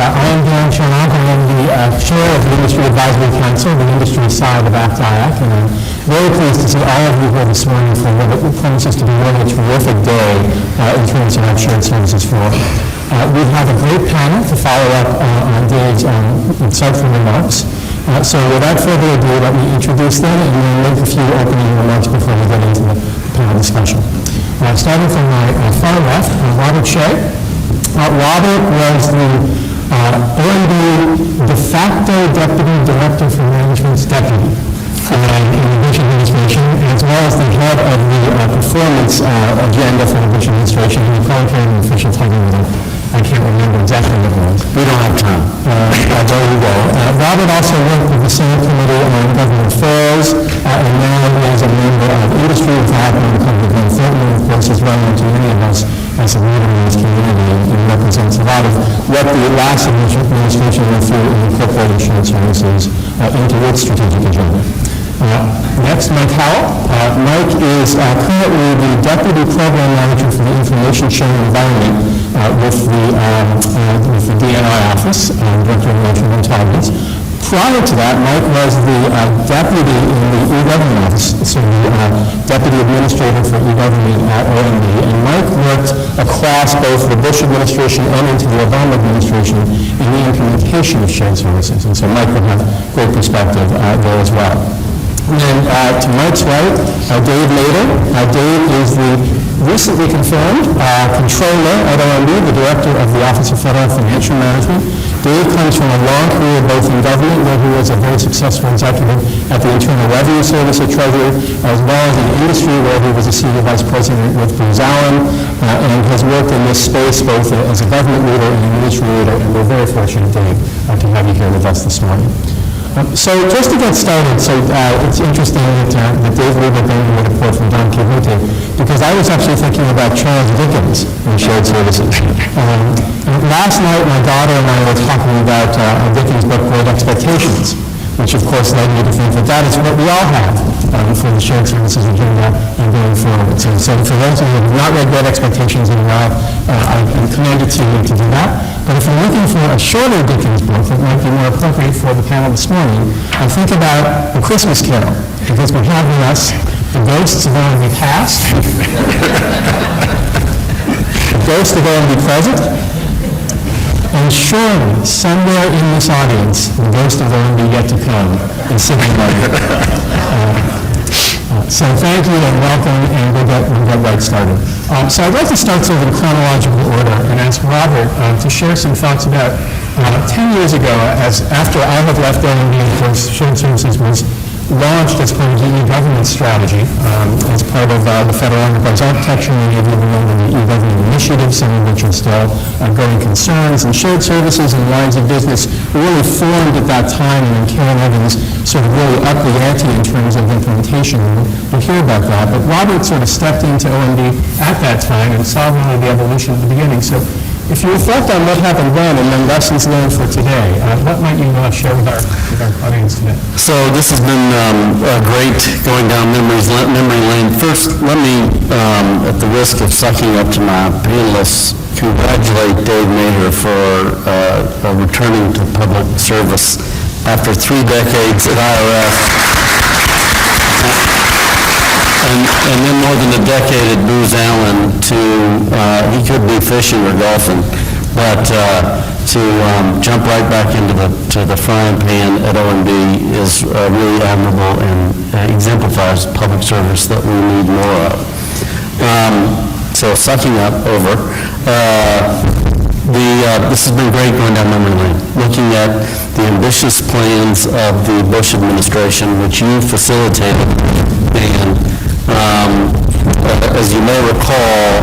I am Dan Chernow. I am the chair of the Industry Advisory Council, the industry side of ACT-IAC, and I'm very pleased to see all of you here this morning for what promises to be really a terrific day in terms of our shared services floor. We have a great panel to follow up on Dave's insightful remarks. So without further ado, let me introduce them and then make a few opening remarks before we get into the panel discussion. Starting from my far left, Robert Shea. Robert was the OMB de facto Deputy Director for Management's Deputy in the Bush administration, as well as the head of the performance agenda for the Bush administration. He probably carried an official title with it. I can't remember exactly what it was. We don't have time. There you go. Robert also worked with the Senate Committee on Government Affairs, and now is a member of industry and faculty of the Glenn Thornton, of course, is well known to many of us as a leader in this community and represents a lot of what the last administration went through in incorporating shared services into its strategic agenda. Next, Mike Howell. Mike is currently the Deputy Program Manager for the Information Sharing Environment with the DNI Office, Director of National Intelligence. Prior to that, Mike was the Deputy in the e-Government Office, so the Deputy Administrator for e-Government at OMB, and Mike worked across both the Bush administration and into the Obama administration in the implementation of shared services, and so Mike would have great perspective there as well. And then to Mike's right, Dave Nader. Dave is the recently confirmed Controller at OMB, the Director of the Office of Federal Financial Management. Dave comes from a long career both in government, where he was a very successful executive at the Internal Revenue Service at Treasury, as well as in industry, where he was a Senior Vice President with Booz Allen, and has worked in this space both as a government leader and an industry leader, and we're very fortunate, Dave, to have you here with us this morning. So just to get started, it's interesting that Dave Lieber gave me a report from Don Quixote, because I was actually thinking about Charles Dickens in shared services. Last night, my daughter and I were talking about Dickens' book, Great Expectations, which of course led me to think that is what we all have for the shared services agenda and going forward. So for those of you who have not read Great Expectations in a while, I'm commended to you to do that. But if you're looking for a shorter Dickens book that might be more appropriate for the panel this morning, I think about A Christmas Carol, because we have with us the ghosts of OMB past, the ghost of OMB present, and surely, somewhere in this audience, the ghost of OMB yet to come is sitting right here. So thank you and welcome, and we'll get right started. So I'd like to start sort of in chronological order and ask Robert to share some thoughts about 10 years ago, after I had left OMB, of course, shared services was launched as part of the e-government strategy, as part of the federal enterprise architecture. Many of you remember the e-government initiative, some of which are still going concerns, and shared services and lines of business really formed at that time, and then Karen Evans sort of really upped the ante in terms of implementation. We'll hear about that, but Robert sort of stepped into OMB at that time and saw really the evolution at the beginning. So if you reflect on what happened then and then lessons learned for today, what might you share with our audience today? So this has been great going down memory lane. First, let me, at the risk of sucking up to my panelists, congratulate Dave Nader for returning to public service after 3 decades at IRS. And then more than a decade at Booz Allen he could be fishing or golfing, but to jump right back into the frying pan at OMB is really admirable and exemplifies public service that we need more of. So sucking up over. This has been great going down memory lane, looking at the ambitious plans of the Bush administration, which you facilitated, and as you may recall,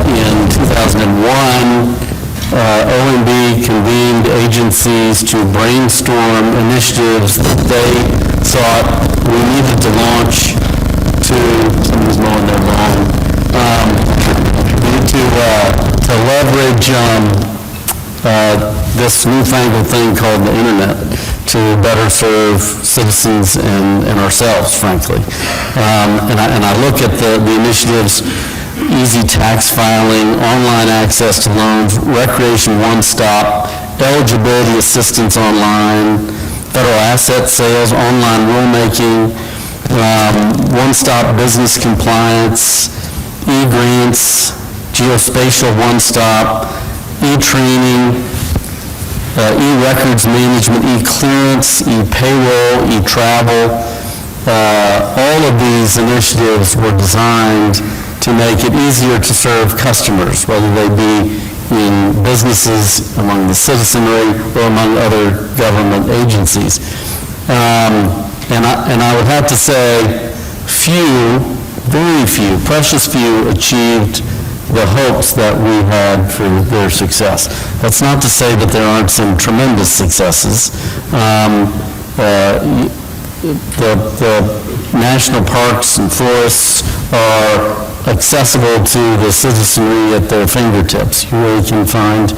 in 2001, OMB convened agencies to brainstorm initiatives that they thought we needed to launch somebody's mowing their lawn, to leverage this newfangled thing called the internet to better serve citizens and ourselves, frankly. And I look at the initiatives: easy tax filing, online access to loans, recreation one-stop, eligibility assistance online, federal asset sales, online rulemaking, one-stop business compliance, e-grants, geospatial one-stop, e-training, e-records management, e-clearance, e-payroll, e-travel. All of these initiatives were designed to make it easier to serve customers, whether they be in businesses, among the citizenry, or among other government agencies. And I would have to say, very few, precious few achieved the hopes that we had for their success. That's not to say that there aren't some tremendous successes. The national parks and forests are accessible to the citizenry at their fingertips. You really can find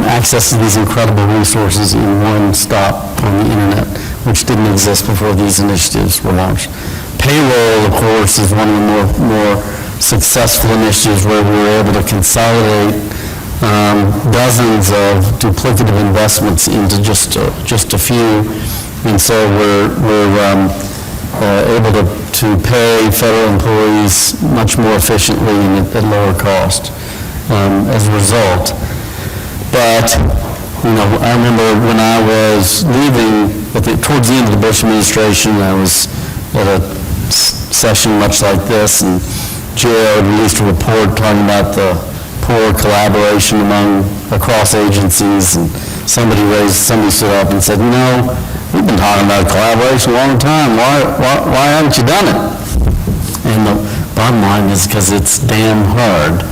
access to these incredible resources in one stop on the internet, which didn't exist before these initiatives were launched. Payroll, of course, is one of the more successful initiatives where we were able to consolidate dozens of duplicative investments into just a few, and so we're able to pay federal employees much more efficiently and at lower cost as a result. But, I remember when I was leaving, towards the end of the Bush administration, I was at a session much like this, and GAO released a report talking about the poor collaboration across agencies, and somebody stood up and said, we've been talking about collaboration a long time. Why haven't you done it? And the bottom line is because it's damn hard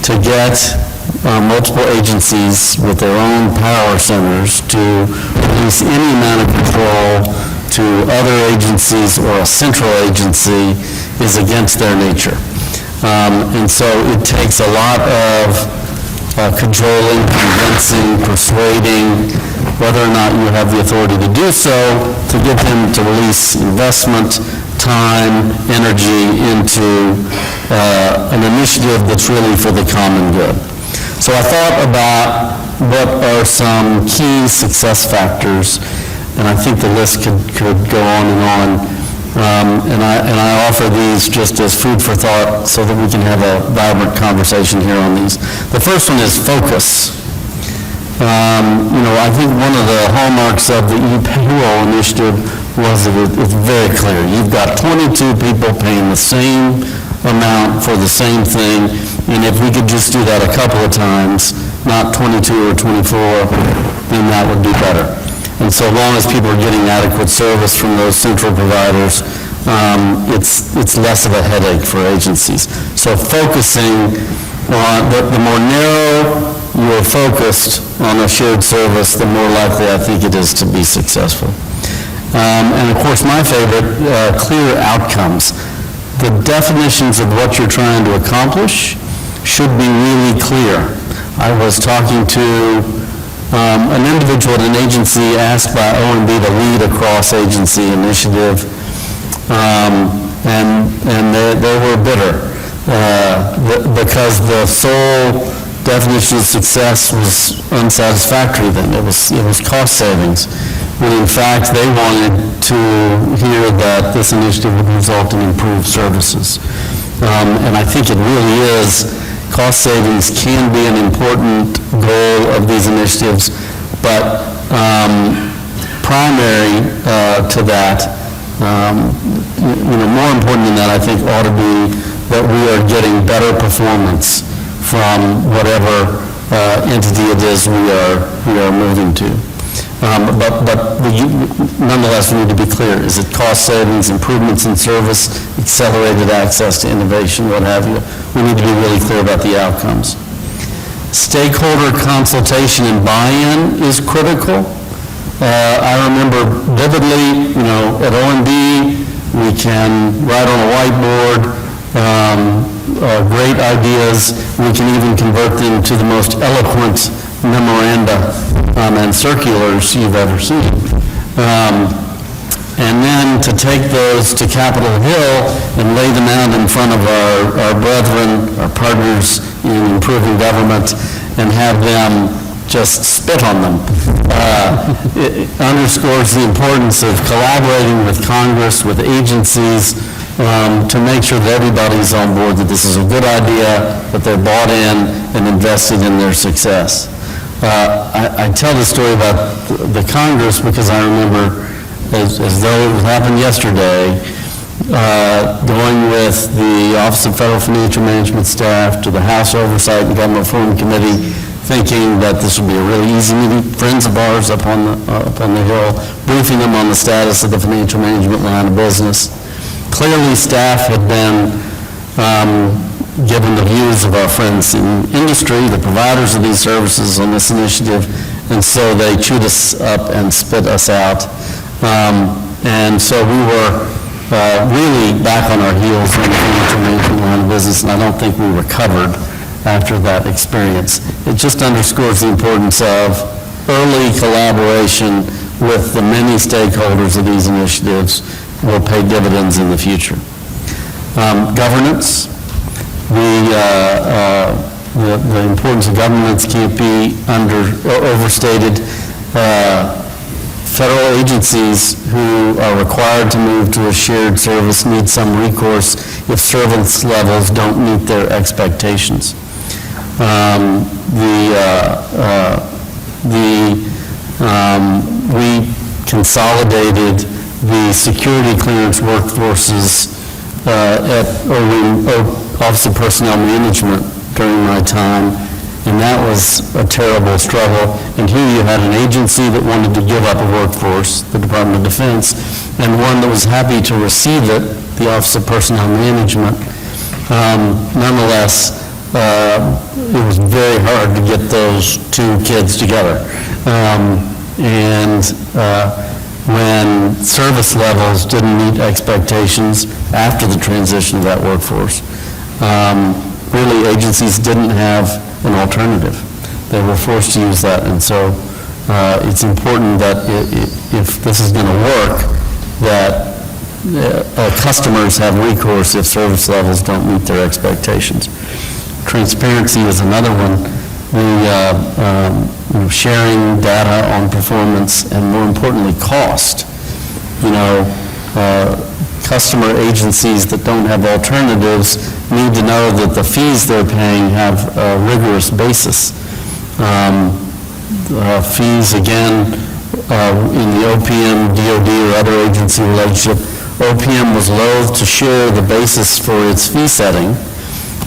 to get multiple agencies with their own power centers to release any amount of control to other agencies or a central agency is against their nature. And so it takes a lot of cajoling, convincing, persuading, whether or not you have the authority to do so, to get them to release investment, time, energy into an initiative that's really for the common good. So I thought about what are some key success factors, and I think the list could go on and on. And I offer these just as food for thought so that we can have a vibrant conversation here on these. The first one is focus. I think one of the hallmarks of the e-payroll initiative was that it's very clear. You've got 22 people paying the same amount for the same thing, and if we could just do that a couple of times, not 22 or 24, then that would be better. And so long as people are getting adequate service from those central providers, it's less of a headache for agencies. So focusing on, the more narrow you're focused on a shared service, the more likely I think it is to be successful. And of course, my favorite, clear outcomes. The definitions of what you're trying to accomplish should be really clear. I was talking to an individual at an agency asked by OMB to lead a cross-agency initiative, and they were bitter because the sole definition of success was unsatisfactory then. It was cost savings, when in fact they wanted to hear that this initiative would result in improved services. And I think it really is. Cost savings can be an important goal of these initiatives, but primary to that, more important than that, I think ought to be that we are getting better performance from whatever entity it is we are moving to. But nonetheless, we need to be clear. Is it cost savings, improvements in service, accelerated access to innovation, what have you? We need to be really clear about the outcomes. Stakeholder consultation and buy-in is critical. I remember vividly, at OMB, we can write on a whiteboard great ideas. We can even convert them to the most eloquent memoranda and circulars you've ever seen. And then to take those to Capitol Hill and lay them out in front of our brethren, our partners in improving government, and have them just spit on them. It underscores the importance of collaborating with Congress, with agencies, to make sure that everybody's on board, that this is a good idea, that they're bought in and invested in their success. I tell the story about the Congress because I remember, as though it happened yesterday, going with the Office of Federal Financial Management staff to the House Oversight and Government Reform Committee, thinking that this would be a really easy meeting. Friends of ours up on the Hill, briefing them on the status of the financial management line of business. Clearly, staff had been given the views of our friends in industry, the providers of these services on this initiative, and so they chewed us up and spit us out. And so we were really back on our heels in the financial management line of business, and I don't think we recovered after that experience. It just underscores the importance of early collaboration with the many stakeholders of these initiatives will pay dividends in the future. Governance. The importance of governance can't be overstated. Federal agencies who are required to move to a shared service need some recourse if service levels don't meet their expectations. We consolidated the security clearance workforces at Office of Personnel Management during my time, and that was a terrible struggle. And here you had an agency that wanted to give up a workforce, the Department of Defense, and one that was happy to receive it, the Office of Personnel Management. Nonetheless, it was very hard to get those two kids together. When service levels didn't meet expectations after the transition of that workforce, really agencies didn't have an alternative. They were forced to use that, and so it's important that if this is going to work, that customers have recourse if service levels don't meet their expectations. Transparency is another one. Sharing data on performance and, more importantly, cost. Customer agencies that don't have alternatives need to know that the fees they're paying have a rigorous basis. Fees, again, in the OPM, DOD, or other agency relationship, OPM was loath to share the basis for its fee setting,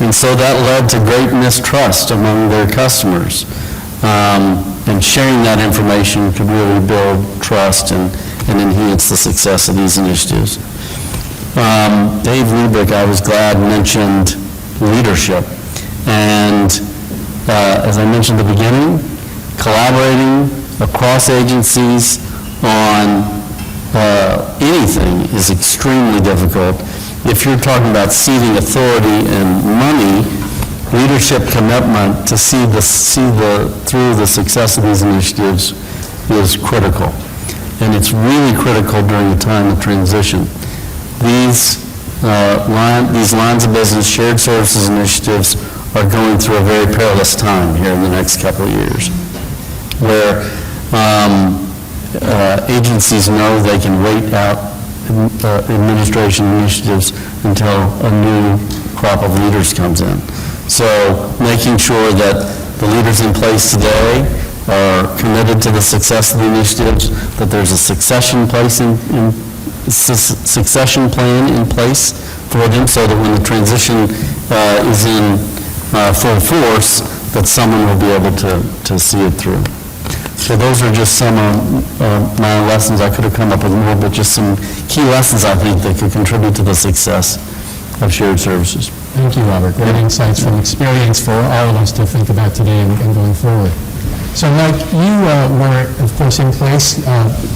and so that led to great mistrust among their customers. And sharing that information could really build trust and enhance the success of these initiatives. Dave Rubrick, I was glad, mentioned leadership. And as I mentioned at the beginning, collaborating across agencies on anything is extremely difficult. If you're talking about ceding authority and money, leadership commitment to see through the success of these initiatives is critical. And it's really critical during a time of transition. These lines of business, shared services initiatives, are going through a very perilous time here in the next couple of years, where agencies know they can wait out administration initiatives until a new crop of leaders comes in. So making sure that the leaders in place today are committed to the success of the initiatives, that there's a succession plan in place for them, so that when the transition is in full force, that someone will be able to see it through. So those are just some of my lessons. I could have come up with more, but just some key lessons I think that could contribute to the success of shared services. Thank you, Robert. Great insights from experience for all of us to think about today and going forward. So, Mike, you were, of course, in place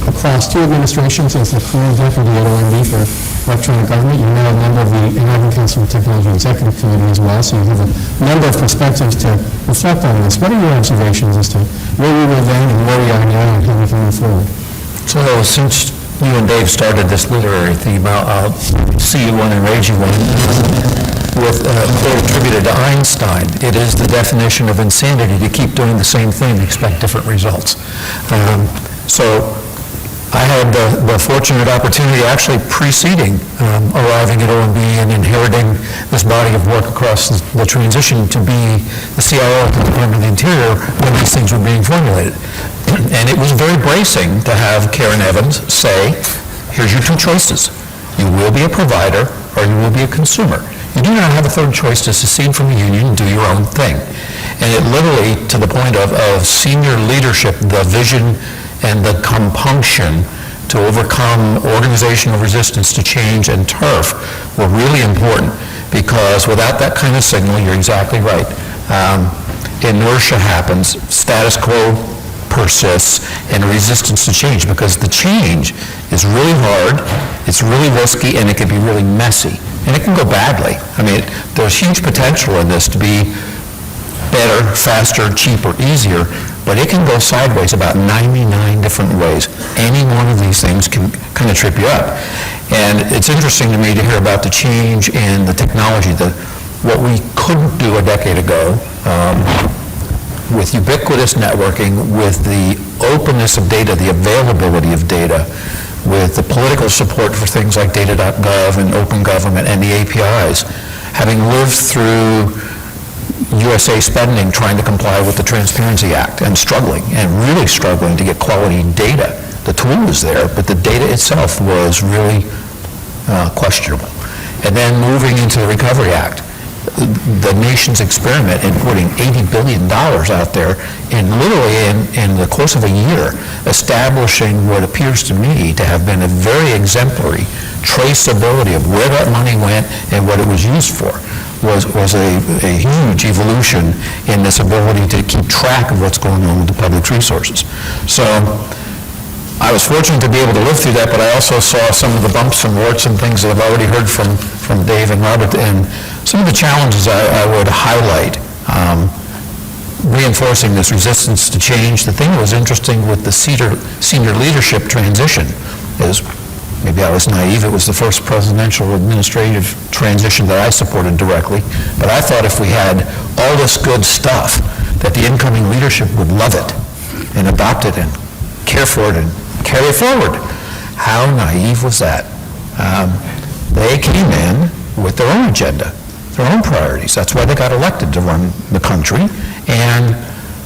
across two administrations as the career deputy at OMB for electronic government. You're now a member of the American Council of Technology Executive Committee as well, so you have a number of perspectives to reflect on this. What are your observations as to where we were then and where we are now and how we can move forward? So, since you and Dave started this literary theme, I'll see you one and raise you one. they attributed to Einstein. It is the definition of insanity to keep doing the same thing and expect different results. So I had the fortunate opportunity, actually preceding arriving at OMB and inheriting this body of work across the transition, to be the CIO at the Department of the Interior when these things were being formulated. And it was very bracing to have Karen Evans say, here's your two choices. You will be a provider or you will be a consumer. You do not have a third choice to secede from the union and do your own thing. And it literally, to the point of senior leadership, the vision and the compunction to overcome organizational resistance to change and turf were really important, because without that kind of signal, you're exactly right. Inertia happens, status quo persists, and resistance to change, because the change is really hard, it's really risky, and it can be really messy, and it can go badly. I mean, there's huge potential in this to be better, faster, cheaper, easier, but it can go sideways about 99 different ways. Any one of these things can kind of trip you up. And it's interesting to me to hear about the change in the technology, what we couldn't do a decade ago, with ubiquitous networking, with the openness of data, the availability of data, with the political support for things like data.gov and open government and the APIs. Having lived through USA spending trying to comply with the Transparency Act and really struggling to get quality data. The tool was there, but the data itself was really questionable. And then moving into the Recovery Act, the nation's experiment in putting $80 billion out there in literally in the course of a year, establishing what appears to me to have been a very exemplary traceability of where that money went and what it was used for, was a huge evolution in this ability to keep track of what's going on with the public's resources. So I was fortunate to be able to live through that, but I also saw some of the bumps and warts and things that I've already heard from Dave and Robert, and some of the challenges I would highlight, reinforcing this resistance to change. The thing that was interesting with the senior leadership transition is, maybe I was naive, it was the first presidential administrative transition that I supported directly, but I thought if we had all this good stuff, that the incoming leadership would love it and adopt it and care for it and carry it forward. How naive was that? They came in with their own agenda, their own priorities. That's why they got elected to run the country, and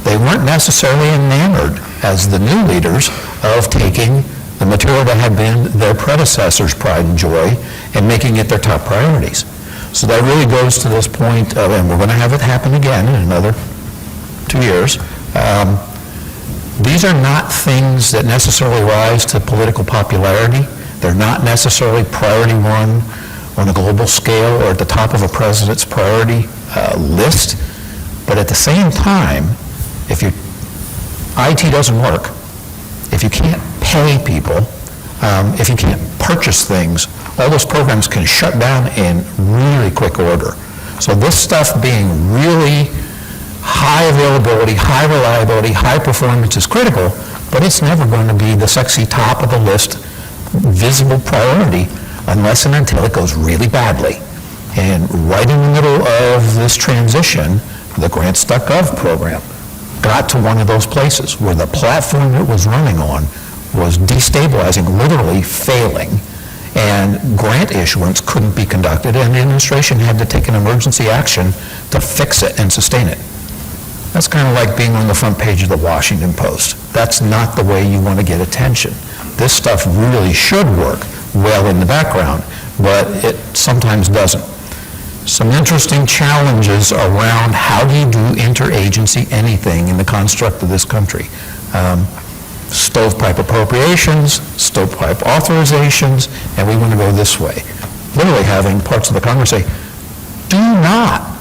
they weren't necessarily enamored as the new leaders of taking the material that had been their predecessors' pride and joy and making it their top priorities. So that really goes to this point of, and we're going to have it happen again in another 2 years, these are not things that necessarily rise to political popularity. They're not necessarily priority one on a global scale or at the top of a president's priority list. But at the same time, if your IT doesn't work, if you can't pay people, if you can't purchase things, all those programs can shut down in really quick order. So this stuff being really high availability, high reliability, high performance is critical, but it's never going to be the sexy top of the list visible priority unless and until it goes really badly. And right in the middle of this transition, the Grants.gov program got to one of those places where the platform it was running on was destabilizing, literally failing, and grant issuance couldn't be conducted, and the administration had to take an emergency action to fix it and sustain it. That's kind of like being on the front page of the Washington Post. That's not the way you want to get attention. This stuff really should work well in the background, but it sometimes doesn't. Some interesting challenges around how do you do interagency anything in the construct of this country. Stovepipe appropriations, stovepipe authorizations, and we want to go this way. Literally having parts of the Congress say, do not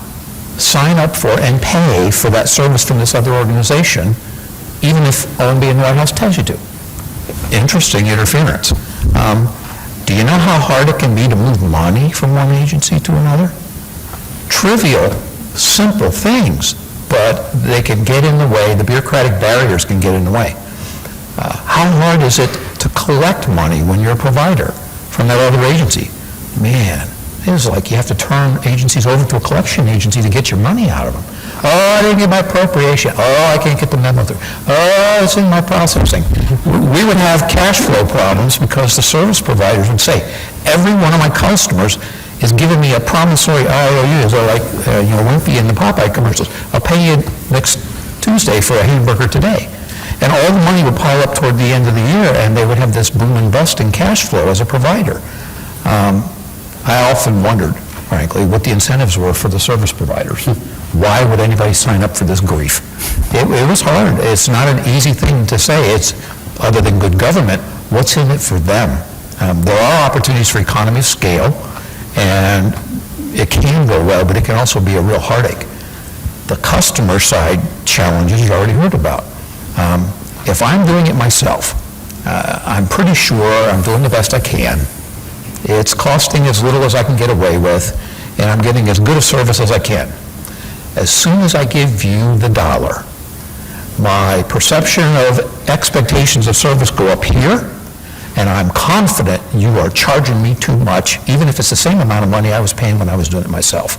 sign up for and pay for that service from this other organization, even if OMB and the White House tells you to. Interesting interference. Do you know how hard it can be to move money from one agency to another? Trivial, simple things, but they can get in the way. The bureaucratic barriers can get in the way. How hard is it to collect money when you're a provider from that other agency? Man, It was like you have to turn agencies over to a collection agency to get your money out of them. Oh, I didn't get my appropriation. Oh, I can't get the memo through. Oh, it's in my processing. We would have cash flow problems because the service providers would say, every one of my customers is giving me a promissory IOU. They're like, Wimpy in the Popeye commercials. I'll pay you next Tuesday for a hamburger today. And all the money would pile up toward the end of the year, and they would have this boom and bust in cash flow as a provider. I often wondered, frankly, what the incentives were for the service providers. Why would anybody sign up for this grief? It was hard. It's not an easy thing to say. It's, other than good government, what's in it for them? There are opportunities for economy of scale, and it can go well, but it can also be a real heartache. The customer side challenges you already heard about. If I'm doing it myself, I'm pretty sure I'm doing the best I can. It's costing as little as I can get away with, and I'm getting as good a service as I can. As soon as I give you the dollar, my perception of expectations of service go up here, and I'm confident you are charging me too much, even if it's the same amount of money I was paying when I was doing it myself.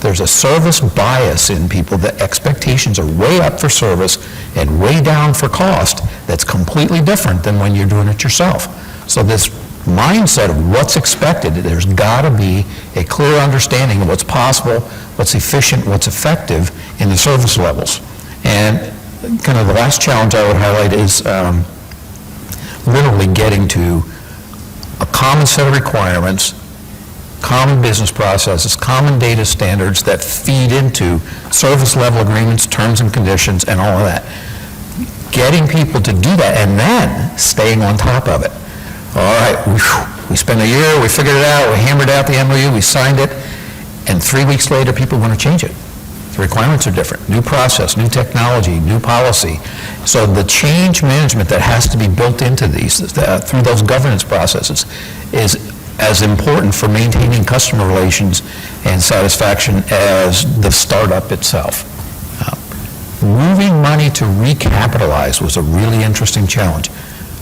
There's a service bias in people that expectations are way up for service and way down for cost that's completely different than when you're doing it yourself. So this mindset of what's expected, there's got to be a clear understanding of what's possible, what's efficient, what's effective in the service levels. And kind of the last challenge I would highlight is literally getting to a common set of requirements, common business processes, common data standards that feed into service level agreements, terms and conditions, and all of that. Getting people to do that and then staying on top of it. All right, we spent a year, we figured it out, we hammered out the MOU, we signed it, and 3 weeks later, people want to change it. The requirements are different. New process, new technology, new policy. So the change management that has to be built into these through those governance processes is as important for maintaining customer relations and satisfaction as the startup itself. Moving money to recapitalize was a really interesting challenge.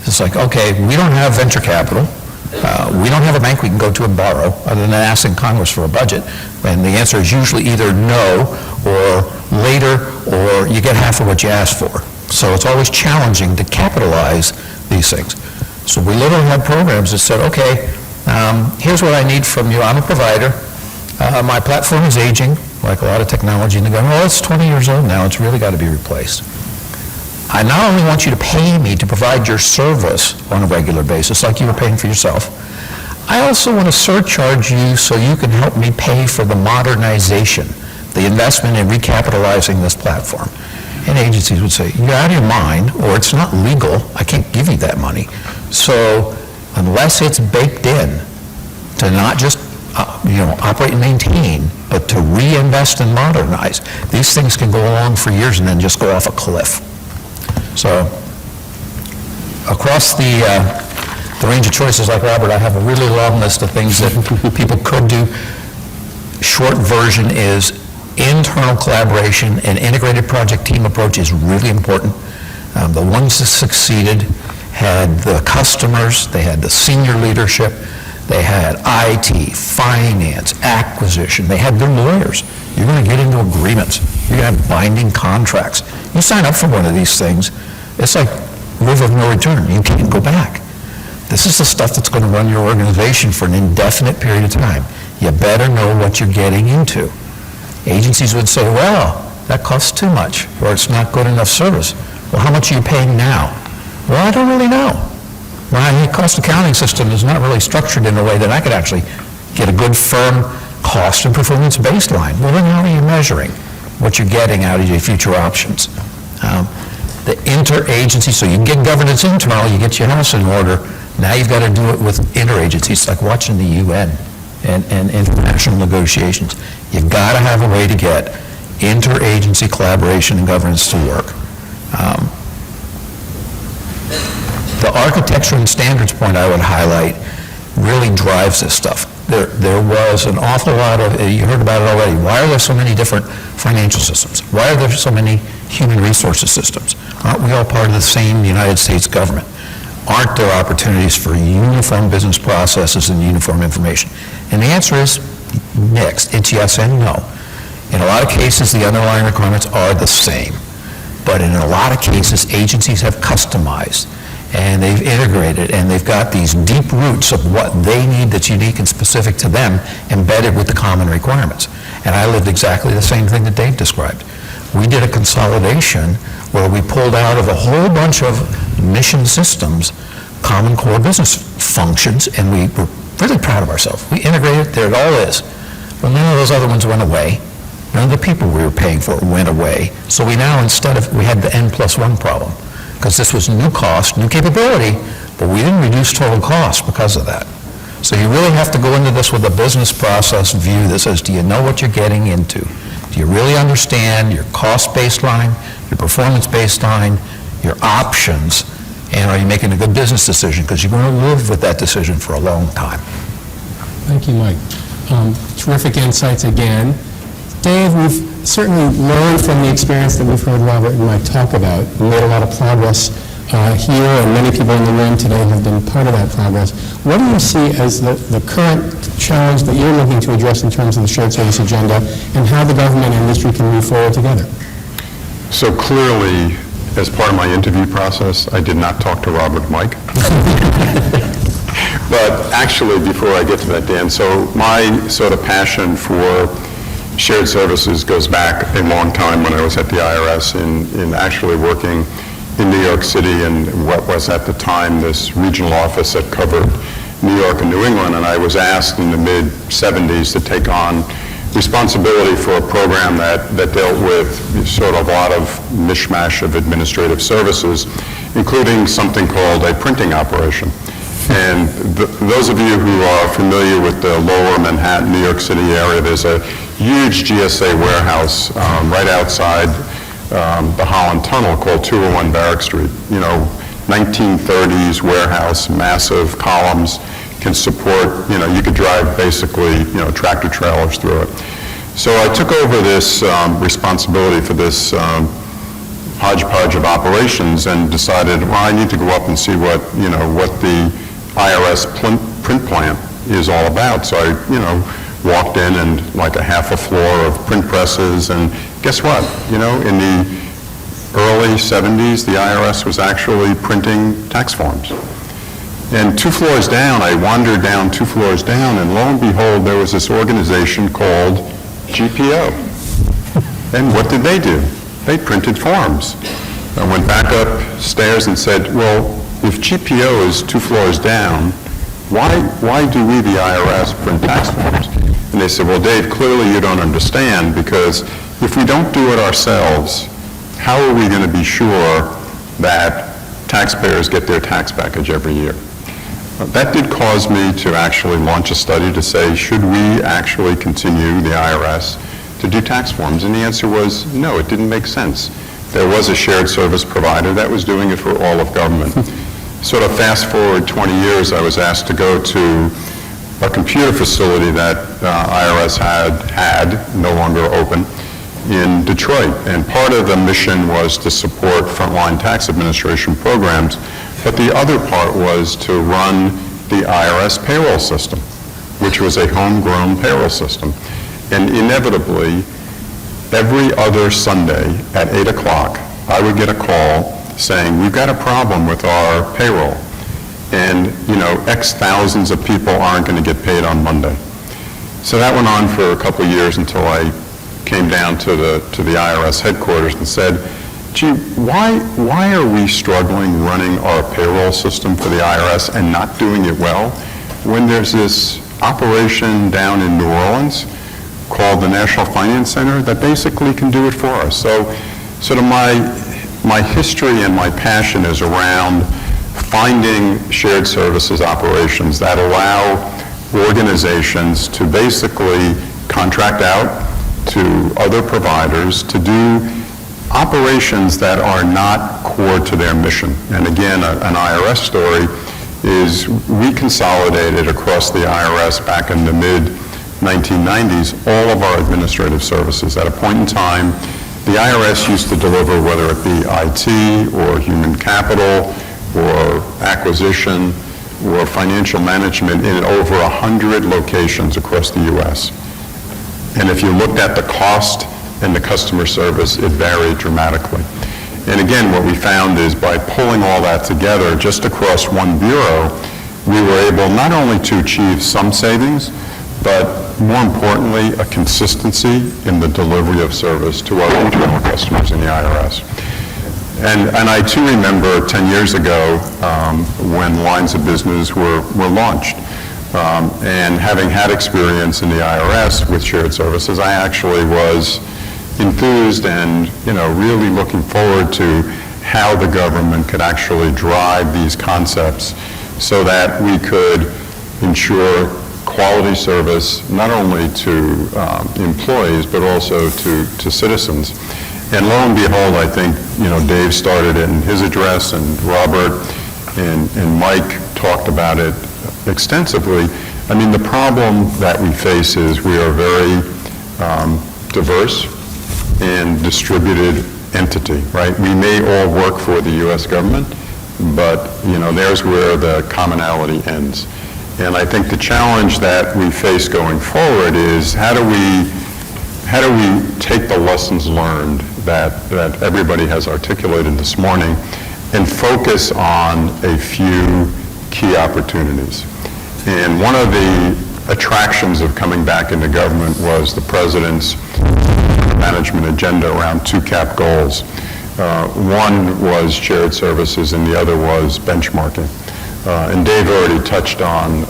It's like, okay, we don't have venture capital. We don't have a bank we can go to and borrow, other than asking Congress for a budget. And the answer is usually either no, or later, or you get half of what you asked for. So it's always challenging to capitalize these things. So we literally had programs that said, okay, here's what I need from you. I'm a provider. My platform is aging, like a lot of technology, and they go, well, it's 20 years old now. It's really got to be replaced. I not only want you to pay me to provide your service on a regular basis, like you were paying for yourself, I also want to surcharge you so you can help me pay for the modernization, the investment in recapitalizing this platform. And agencies would say, you're out of your mind, or it's not legal, I can't give you that money. So unless it's baked in to not just operate and maintain, but to reinvest and modernize, these things can go along for years and then just go off a cliff. So across the range of choices, like Robert, I have a really long list of things that people could do. Short version is internal collaboration and integrated project team approach is really important. The ones that succeeded had the customers, they had the senior leadership, they had IT, finance, acquisition, they had their lawyers. You're going to get into agreements. You're going to have binding contracts. You sign up for one of these things, it's like river of no return. You can't go back. This is the stuff that's going to run your organization for an indefinite period of time. You better know what you're getting into. Agencies would say, well, that costs too much, or it's not good enough service. Well, how much are you paying now? Well, I don't really know. My cost accounting system is not really structured in a way that I could actually get a good, firm cost and performance baseline. Well, then how are you measuring what you're getting out of your future options? The interagency, so you can get governance internal, you get your house in order. Now you've got to do it with interagencies. It's like watching the UN and international negotiations. You've got to have a way to get interagency collaboration and governance to work. The architecture and standards point I would highlight really drives this stuff. There was an awful lot of, you heard about it already, why are there so many different financial systems? Why are there so many human resources systems? Aren't we all part of the same United States government? Aren't there opportunities for uniform business processes and uniform information? And the answer is mixed. It's yes and no. In a lot of cases, the underlying requirements are the same. But in a lot of cases, agencies have customized, and they've integrated, and they've got these deep roots of what they need that's unique and specific to them embedded with the common requirements. And I lived exactly the same thing that Dave described. We did a consolidation where we pulled out of a whole bunch of mission systems common core business functions, and we were really proud of ourselves. We integrated, there it all is. Well, none of those other ones went away. None of the people we were paying for went away. So we now, we had the N+1 problem, because this was new cost, new capability, but we didn't reduce total cost because of that. So you really have to go into this with a business process view that says, do you know what you're getting into? Do you really understand your cost baseline, your performance baseline, your options, and are you making a good business decision? Because you're going to live with that decision for a long time. Thank you, Mike. Terrific insights again. Dave, we've certainly learned from the experience that we've heard Robert and Mike talk about. We made a lot of progress here, and many people in the room today have been part of that progress. What do you see as the current challenge that you're looking to address in terms of the shared service agenda, and how the government and industry can move forward together? So clearly, as part of my interview process, I did not talk to Robert and Mike. But actually, before I get to that, Dan, so my sort of passion for shared services goes back a long time when I was at the IRS in actually working in New York City in what was at the time this regional office that covered New York and New England, and I was asked in the mid-'70s to take on responsibility for a program that dealt with sort of a lot of mishmash of administrative services, including something called a printing operation. And those of you who are familiar with the lower Manhattan, New York City area, there's a huge GSA warehouse right outside the Holland Tunnel called 201 Barrack Street. You know, 1930s warehouse, massive columns, can support, you could drive basically, tractor trailers through it. So I took over this responsibility for this hodgepodge of operations and decided, well, I need to go up and see what the IRS print plant is all about. So I, walked in and like a half a floor of print presses, and guess what? In the early 70s, the IRS was actually printing tax forms. And 2 floors down, I wandered down 2 floors down, and lo and behold, there was this organization called GPO. And what did they do? They printed forms. I went back upstairs and said, well, if GPO is 2 floors down, why do we, the IRS, print tax forms? And they said, well, Dave, clearly you don't understand, because if we don't do it ourselves, how are we going to be sure that taxpayers get their tax package every year? That did cause me to actually launch a study to say, should we actually continue, the IRS, to do tax forms? And the answer was no, it didn't make sense. There was a shared service provider that was doing it for all of government. Sort of fast forward 20 years, I was asked to go to a computer facility that IRS had no longer open in Detroit. And part of the mission was to support frontline tax administration programs, but the other part was to run the IRS payroll system, which was a homegrown payroll system. And inevitably, every other Sunday at 8 o'clock, I would get a call saying, we've got a problem with our payroll. And, X thousands of people aren't going to get paid on Monday. So that went on for a couple of years until I came down to the IRS headquarters and said, gee, why are we struggling running our payroll system for the IRS and not doing it well when there's this operation down in New Orleans called the National Finance Center that basically can do it for us? So sort of my history and my passion is around finding shared services operations that allow organizations to basically contract out to other providers to do operations that are not core to their mission. And again, an IRS story is we consolidated across the IRS back in the mid-1990s all of our administrative services. At a point in time, the IRS used to deliver, whether it be IT or human capital or acquisition or financial management, in over 100 locations across the U.S. And if you looked at the cost and the customer service, it varied dramatically. And again, what we found is by pulling all that together just across one bureau, we were able not only to achieve some savings, but more importantly, a consistency in the delivery of service to our internal customers in the IRS. And I too remember 10 years ago when lines of business were launched. And having had experience in the IRS with shared services, I actually was enthused and, really looking forward to how the government could actually drive these concepts so that we could ensure quality service not only to employees but also to citizens. And lo and behold, I think, Dave started it in his address, and Robert and Mike talked about it extensively. I mean, the problem that we face is we are a very diverse and distributed entity, right? We may all work for the U.S. government, but, there's where the commonality ends. And I think the challenge that we face going forward is how do we take the lessons learned that everybody has articulated this morning and focus on a few key opportunities. And one of the attractions of coming back into government was the president's management agenda around two cap goals. One was shared services and the other was benchmarking. And Dave already touched on,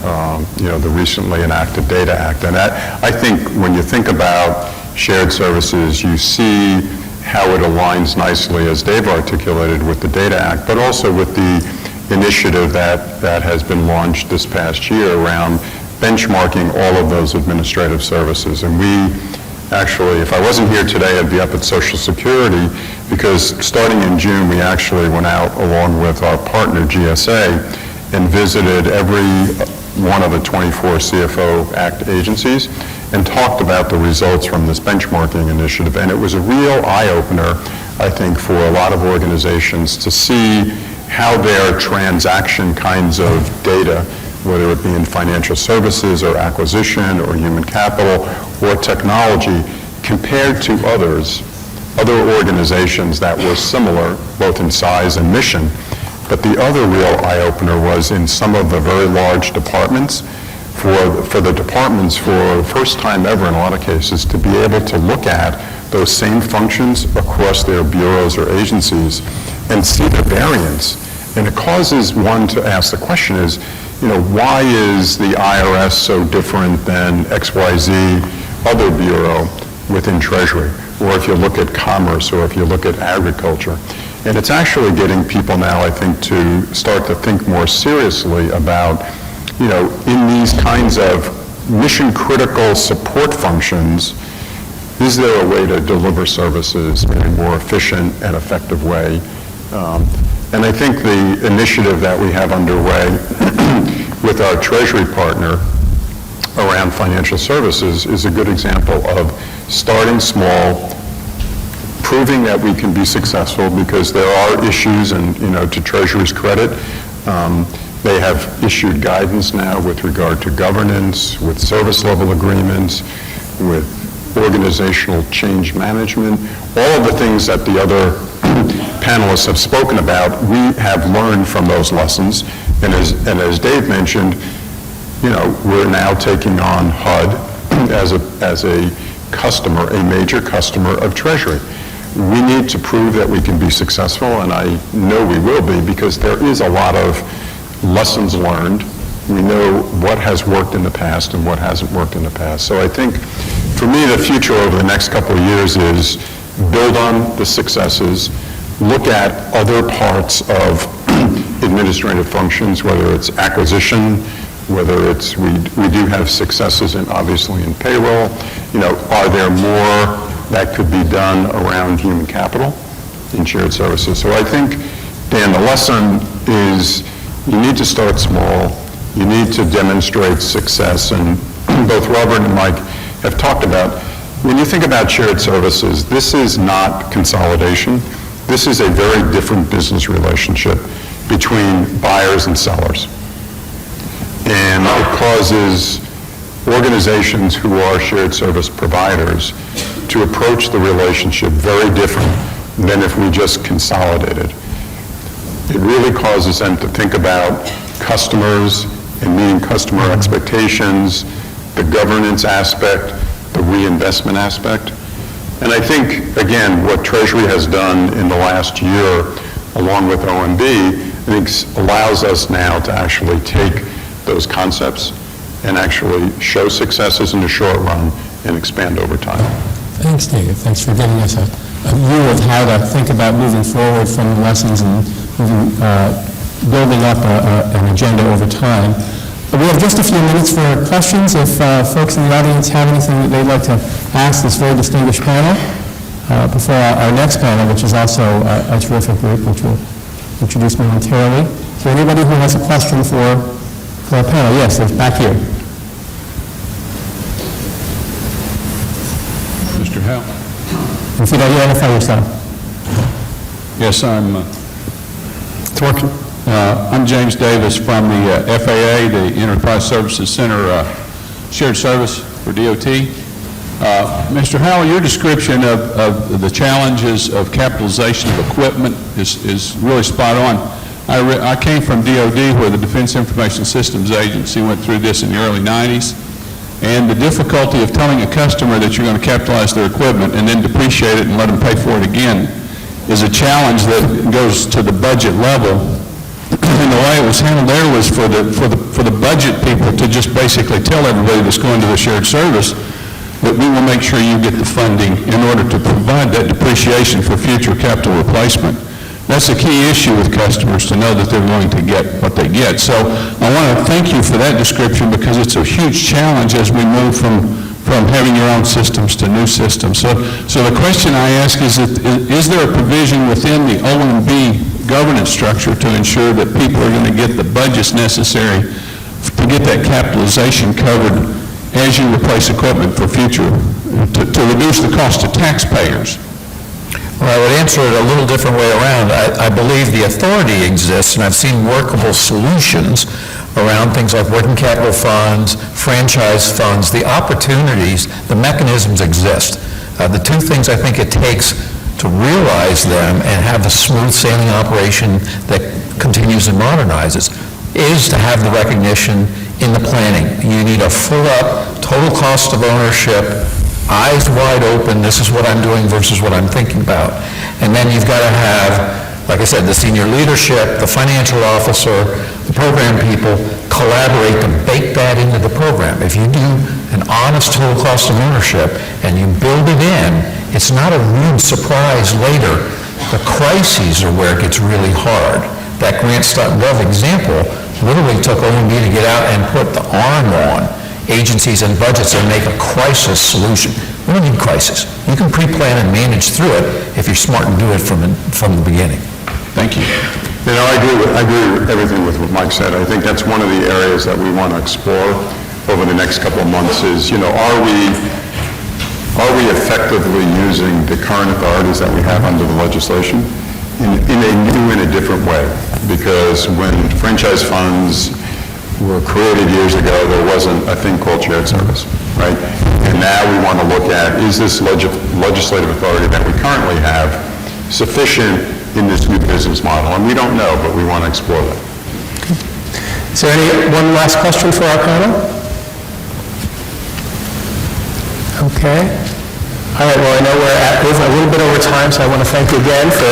the recently enacted Data Act. And I think when you think about shared services, you see how it aligns nicely, as Dave articulated, with the Data Act, but also with the initiative that has been launched this past year around benchmarking all of those administrative services. And we actually, if I wasn't here today, I'd be up at Social Security, because starting in June, we actually went out along with our partner, GSA, and visited every one of the 24 CFO Act agencies and talked about the results from this benchmarking initiative. And it was a real eye-opener, I think, for a lot of organizations to see how their transaction kinds of data, whether it be in financial services or acquisition or human capital or technology, compared to other organizations that were similar, both in size and mission. But the other real eye-opener was in some of the very large departments, for the departments for the first time ever in a lot of cases to be able to look at those same functions across their bureaus or agencies and see the variance. And it causes one to ask the question is, why is the IRS so different than XYZ other bureau within Treasury? Or if you look at commerce, or if you look at agriculture. And it's actually getting people now, I think, to start to think more seriously about, in these kinds of mission-critical support functions, is there a way to deliver services in a more efficient and effective way? And I think the initiative that we have underway with our Treasury partner around financial services is a good example of starting small, proving that we can be successful, because there are issues, and to Treasury's credit, they have issued guidance now with regard to governance, with service level agreements, with organizational change management, all of the things that the other panelists have spoken about. We have learned from those lessons, and as Dave mentioned, we're now taking on HUD as a customer, a major customer of Treasury. We need to prove that we can be successful, and I know we will be, because there is a lot of lessons learned. We know what has worked in the past and what hasn't worked in the past. So I think, for me, the future over the next couple of years is build on the successes, look at other parts of administrative functions, whether it's acquisition, whether it's, we do have successes obviously in payroll. Are there more that could be done around human capital in shared services? So I think, Dan, the lesson is you need to start small. You need to demonstrate success. And both Robert and Mike have talked about, when you think about shared services, this is not consolidation. This is a very different business relationship between buyers and sellers. And it causes organizations who are shared service providers to approach the relationship very different than if we just consolidated. It really causes them to think about customers and meeting customer expectations, the governance aspect, the reinvestment aspect. And I think, again, what Treasury has done in the last year, along with OMB, I think allows us now to actually take those concepts and actually show successes in the short run and expand over time. Thanks, David. Thanks for giving us a view of how to think about moving forward from the lessons and building up an agenda over time. We have just a few minutes for questions. If folks in the audience have anything that they'd like to ask this very distinguished panel before our next panel, which is also a terrific group, which we'll introduce momentarily. Is there anybody who has a question for our panel? Yes, there's back here. Mr. Howell? If you'd identify yourself. Yes, it's working. I'm James Davis from the FAA, the Enterprise Services Center Shared Service for DOT. Mr. Howell, your description of the challenges of capitalization of equipment is really spot on. I came from DOD, where the Defense Information Systems Agency went through this in the early 90s. And the difficulty of telling a customer that you're going to capitalize their equipment and then depreciate it and let them pay for it again is a challenge that goes to the budget level. And the way it was handled there was for the budget people to just basically tell everybody that's going to the shared service that we will make sure you get the funding in order to provide that depreciation for future capital replacement. That's a key issue with customers, to know that they're going to get what they get. So I want to thank you for that description, because it's a huge challenge as we move from having your own systems to new systems. So the question I ask is there a provision within the OMB governance structure to ensure that people are going to get the budgets necessary to get that capitalization covered as you replace equipment for future, to reduce the cost to taxpayers? Well, I would answer it a little different way around. I believe the authority exists, and I've seen workable solutions around things like working capital funds, franchise funds, the opportunities, the mechanisms exist. The two things I think it takes to realize them and have the smooth sailing operation that continues and modernizes is to have the recognition in the planning. You need a full-up, total cost of ownership, eyes wide open, this is what I'm doing versus what I'm thinking about. And then you've got to have, like I said, the senior leadership, the financial officer, the program people collaborate to bake that into the program. If you do an honest total cost of ownership and you build it in, it's not a rude surprise later. The crises are where it gets really hard. That grants.gov example literally took OMB to get out and put the arm on agencies and budgets and make a crisis solution. We don't need crisis. You can pre-plan and manage through it if you're smart and do it from the beginning. Thank you. You know, I agree with everything with what Mike said. I think that's one of the areas that we want to explore over the next couple of months is, are we effectively using the current authorities that we have under the legislation in a new and a different way? Because when franchise funds were created years ago, there wasn't a thing called shared service, right? And now we want to look at, is this legislative authority that we currently have sufficient in this new business model? And we don't know, but we want to explore that. Is there one last question for our panel? Okay. All right, well, I know we're over a little bit over time, so I want to thank you again for